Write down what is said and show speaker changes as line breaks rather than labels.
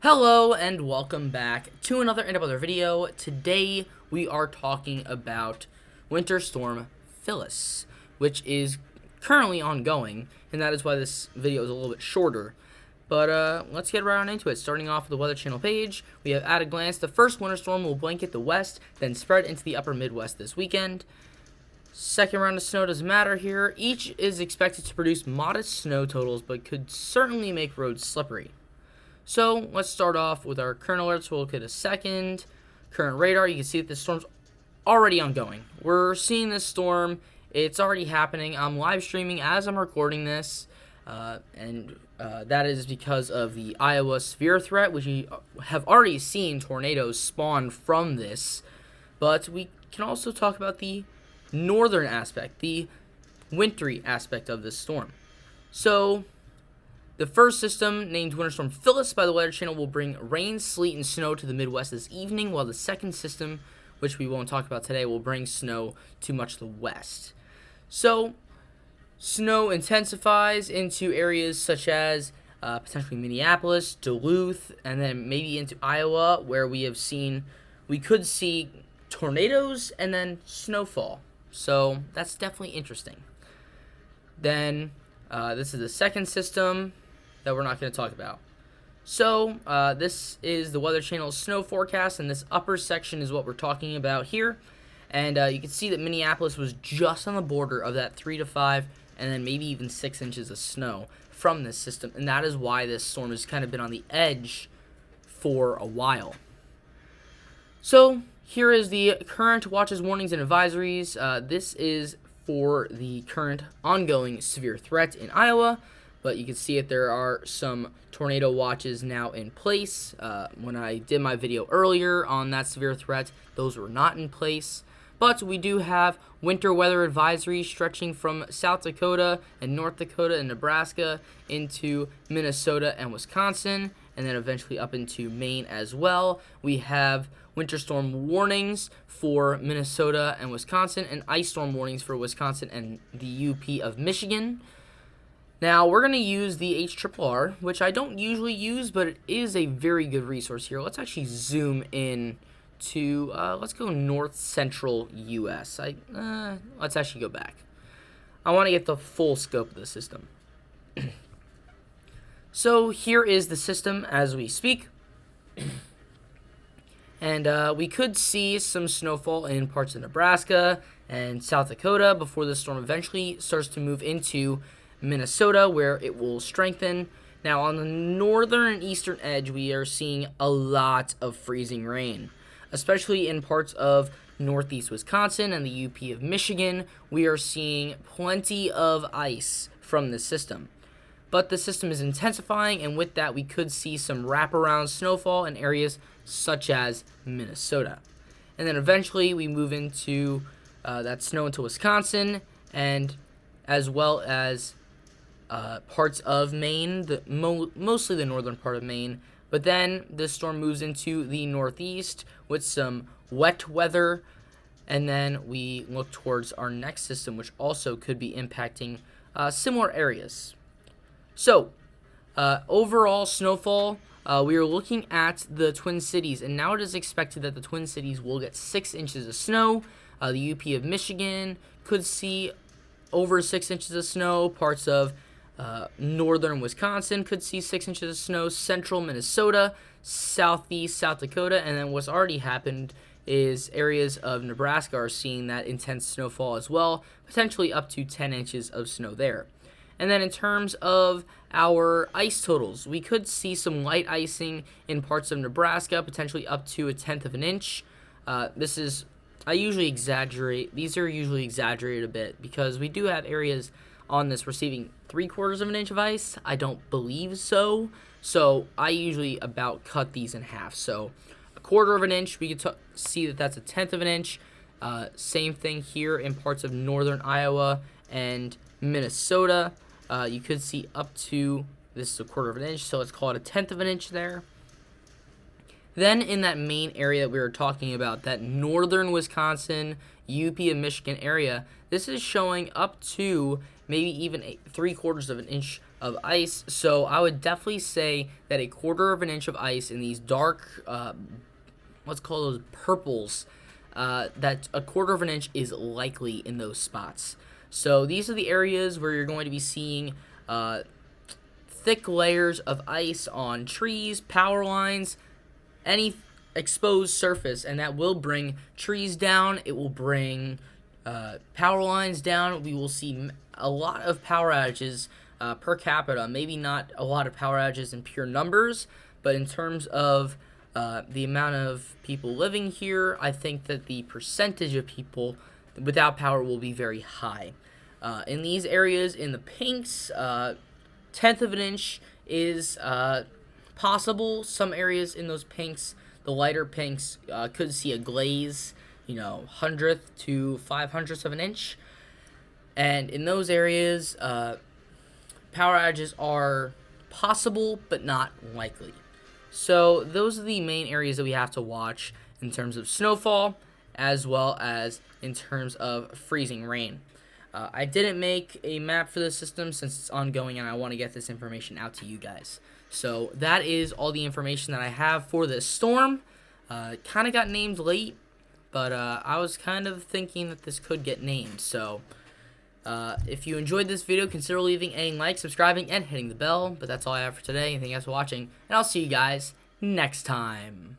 Hello and welcome back to another video. Today we are talking about Winter Storm Phyllis, which is currently ongoing, and that is why this video is a little bit shorter. But let's get right on into it. Starting off with the Weather Channel page, we have at a glance, the first winter storm will blanket the west, then spread into the upper Midwest this weekend. Second round of snow doesn't matter here. Each is expected to produce modest snow totals, but could certainly make roads slippery. So let's start off with our Kernel Alerts. We'll look at a second current radar. You can see that the storm's already ongoing. We're seeing this storm. It's already happening. I'm live streaming as I'm recording this, and that is because of the Iowa severe threat, which we have already seen tornadoes spawn from this. But we can also talk about the northern aspect, the wintry aspect of this storm. So the first system, named Winter Storm Phyllis by the Weather Channel, will bring rain, sleet, and snow to the Midwest this evening, while the second system, which we won't talk about today, will bring snow to much of the west. So, snow intensifies into areas such as potentially Minneapolis, Duluth, and then maybe into Iowa, where we could see tornadoes and then snowfall. So, that's definitely interesting. Then, this is the second system that we're not going to talk about. So, this is the Weather Channel's snow forecast, and this upper section is what we're talking about here. And you can see that Minneapolis was just on the border of that 3 to 5, and then maybe even 6 inches of snow from this system. And that is why this storm has kind of been on the edge for a while. So, here is the current watches, warnings, and advisories. This is for the current ongoing severe threat in Iowa, but you can see that there are some tornado watches now in place. When I did my video earlier on that severe threat, those were not in place. But we do have winter weather advisories stretching from South Dakota and North Dakota and Nebraska into Minnesota and Wisconsin, and then eventually up into Maine as well. We have winter storm warnings for Minnesota and Wisconsin, and ice storm warnings for Wisconsin and the UP of Michigan. Now, we're going to use the HRRR, which I don't usually use, but it is a very good resource here. Let's actually zoom in to, let's go north central U.S. Let's actually go back. I want to get the full scope of the system. So here is the system as we speak. And we could see some snowfall in parts of Nebraska and South Dakota before the storm eventually starts to move into Minnesota, where it will strengthen. Now, on the northern and eastern edge, we are seeing a lot of freezing rain, especially in parts of northeast Wisconsin and the UP of Michigan. We are seeing plenty of ice from this system. But the system is intensifying, and with that, we could see some wraparound snowfall in areas such as Minnesota. And then eventually, we move into that snow into Wisconsin, and as well as parts of Maine, mostly the northern part of Maine. But then this storm moves into the northeast with some wet weather, and then we look towards our next system, which also could be impacting similar areas. So, overall snowfall, we are looking at the Twin Cities, and now it is expected that the Twin Cities will get 6 inches of snow. The UP of Michigan could see over 6 inches of snow. Parts of northern Wisconsin could see 6 inches of snow. Central Minnesota, southeast South Dakota, and then what's already happened is areas of Nebraska are seeing that intense snowfall as well, potentially up to 10 inches of snow there. And then in terms of our ice totals, we could see some light icing in parts of Nebraska, potentially up to 1/10 of an inch. I usually exaggerate. These are usually exaggerated a bit because we do have areas on this receiving 3/4 of an inch of ice. I don't believe so. So I usually about cut these in half. So 1/4 of an inch, we could see that that's 1/10 of an inch. Same thing here in parts of northern Iowa and Minnesota. You could see up to, this is 1/4 of an inch, so let's call it 1/10 of an inch there. Then in that main area that we were talking about, that northern Wisconsin, UP and Michigan area, this is showing up to maybe even 3/4 of an inch of ice. So I would definitely say that 1/4 of an inch of ice in these dark, let's call those purples, that 1/4 of an inch is likely in those spots. So these are the areas where you're going to be seeing thick layers of ice on trees, power lines, any exposed surface, and that will bring trees down. It will bring power lines down. We will see a lot of power outages per capita. Maybe not a lot of power outages in pure numbers, but in terms of the amount of people living here, I think that the percentage of people without power will be very high. In these areas, in the pinks, 1/10 of an inch is possible. Some areas in those pinks, the lighter pinks, could see a glaze, 100th to 500ths of an inch. And in those areas, power outages are possible but not likely. So those are the main areas that we have to watch in terms of snowfall, as well as in terms of freezing rain. I didn't make a map for this system since it's ongoing and I want to get this information out to you guys. So that is all the information that I have for this storm. Kind of got named late, but I was kind of thinking that this could get named. So if you enjoyed this video, consider leaving a like, subscribing, and hitting the bell. But that's all I have for today. And thank you guys for watching, and I'll see you guys next time.